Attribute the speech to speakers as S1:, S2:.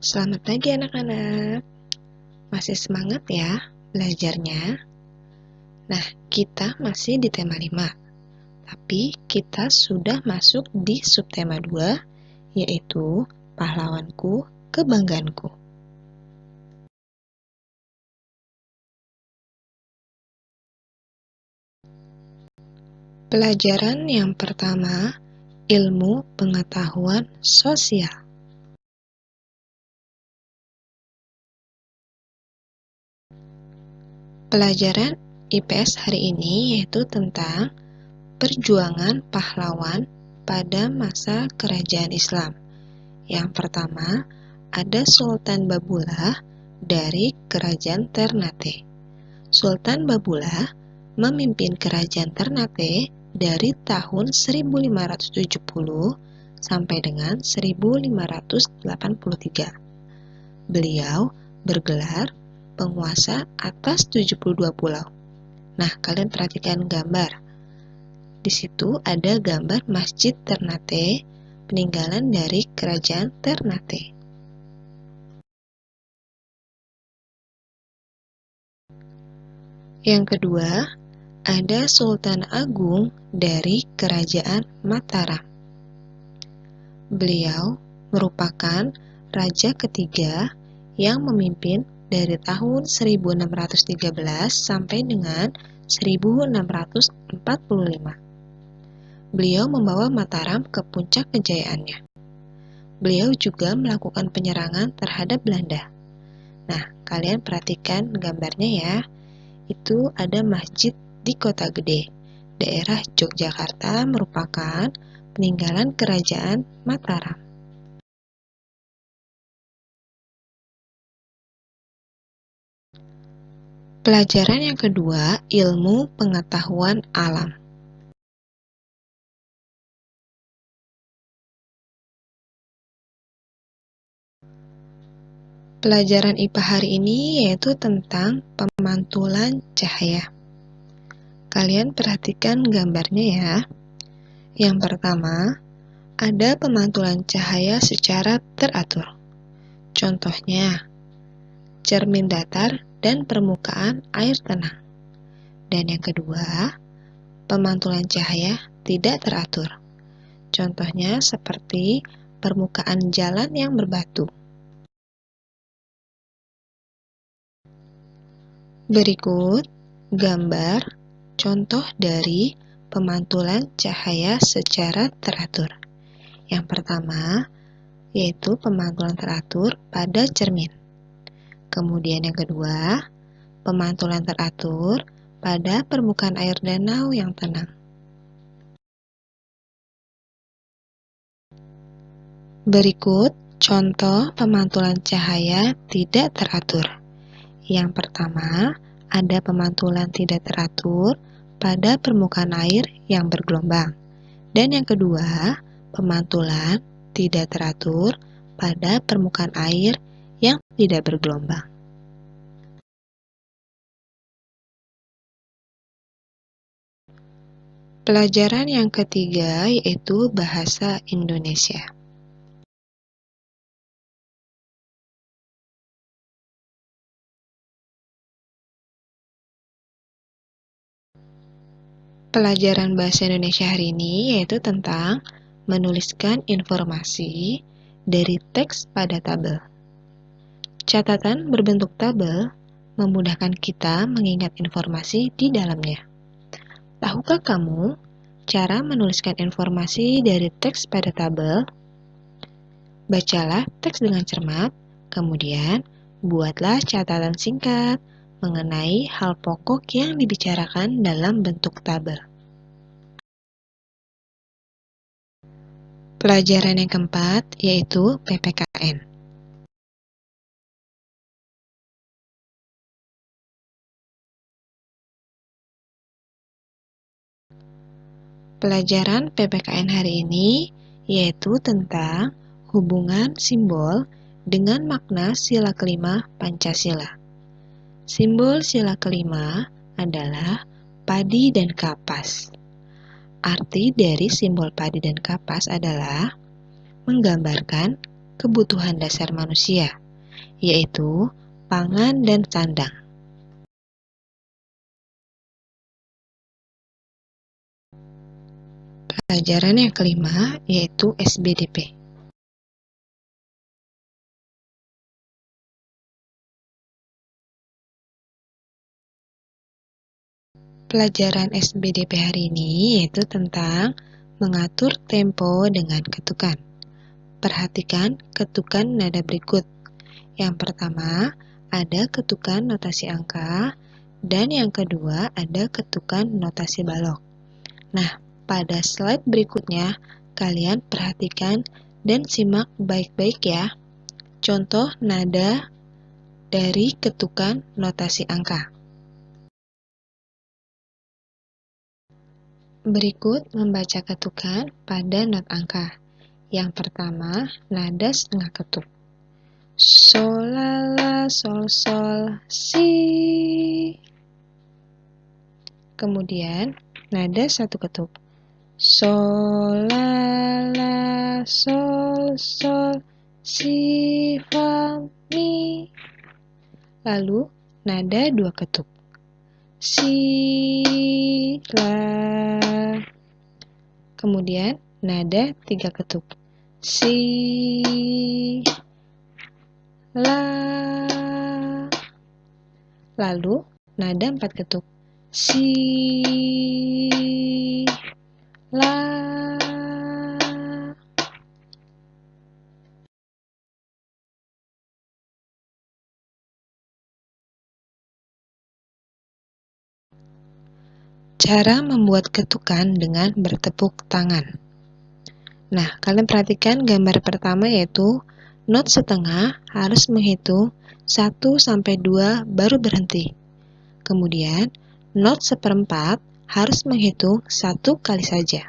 S1: Selamat pagi anak-anak. Masih semangat ya belajarnya? Nah, kita masih di tema 5. Tapi kita sudah masuk di subtema 2, yaitu pahlawanku, kebanggaanku. Pelajaran yang pertama, ilmu pengetahuan sosial. Pelajaran IPS hari ini yaitu tentang perjuangan pahlawan pada masa kerajaan Islam. Yang pertama, ada Sultan Babullah dari Kerajaan Ternate. Sultan Babullah memimpin Kerajaan Ternate dari tahun 1570 sampai dengan 1583. Beliau bergelar penguasa atas 72 pulau. Nah, kalian perhatikan gambar. Di situ ada gambar Masjid Ternate, peninggalan dari Kerajaan Ternate. Yang kedua, ada Sultan Agung dari Kerajaan Mataram. Beliau merupakan raja ketiga yang memimpin dari tahun 1613 sampai dengan 1645. Beliau membawa Mataram ke puncak kejayaannya. Beliau juga melakukan penyerangan terhadap Belanda. Nah, kalian perhatikan gambarnya ya. Itu ada masjid di Kota Gede. Daerah Yogyakarta merupakan peninggalan Kerajaan Mataram. Pelajaran yang kedua, ilmu pengetahuan alam. Pelajaran IPA hari ini yaitu tentang pemantulan cahaya. Kalian perhatikan gambarnya ya. Yang pertama, ada pemantulan cahaya secara teratur. Contohnya, cermin datar dan permukaan air tenang. Dan yang kedua, pemantulan cahaya tidak teratur. Contohnya seperti permukaan jalan yang berbatu. Berikut gambar contoh dari pemantulan cahaya secara teratur. Yang pertama, yaitu pemantulan teratur pada cermin. Kemudian yang kedua, pemantulan teratur pada permukaan air danau yang tenang. Berikut contoh pemantulan cahaya tidak teratur. Yang pertama, ada pemantulan tidak teratur pada permukaan air yang bergelombang. Dan yang kedua, pemantulan tidak teratur pada permukaan air yang tidak bergelombang. Pelajaran yang ketiga yaitu bahasa Indonesia. Pelajaran bahasa Indonesia hari ini yaitu tentang menuliskan informasi dari teks pada tabel. Catatan berbentuk tabel memudahkan kita mengingat informasi di dalamnya. Tahukah kamu cara menuliskan informasi dari teks pada tabel? Bacalah teks dengan cermat, kemudian buatlah catatan singkat mengenai hal pokok yang dibicarakan dalam bentuk tabel. Pelajaran yang keempat yaitu PPKN. Pelajaran PPKN hari ini yaitu tentang hubungan simbol dengan makna sila kelima Pancasila. Simbol sila kelima adalah padi dan kapas. Arti dari simbol padi dan kapas adalah menggambarkan kebutuhan dasar manusia, yaitu pangan dan sandang. Pelajaran yang kelima yaitu SBDP. Pelajaran SBDP hari ini yaitu tentang mengatur tempo dengan ketukan. Perhatikan ketukan nada berikut. Yang pertama, ada ketukan notasi angka, dan yang kedua ada ketukan notasi balok. Nah, pada slide berikutnya, kalian perhatikan dan simak baik-baik ya. Contoh nada dari ketukan notasi angka. Berikut membaca ketukan pada not angka. Yang pertama, nada setengah ketuk. Sol, la, la, sol, sol, si. Kemudian, nada satu ketuk. Sol, la, la, sol, sol, si, fa, mi. Lalu, nada dua ketuk. Si, la. Kemudian, nada tiga ketuk. Si, la. Lalu, nada empat ketuk. Si, la. Cara membuat ketukan dengan bertepuk tangan. Nah, kalian perhatikan gambar pertama yaitu not setengah harus menghitung 1 sampai 2 baru berhenti. Kemudian, not seperempat harus menghitung 1 kali saja.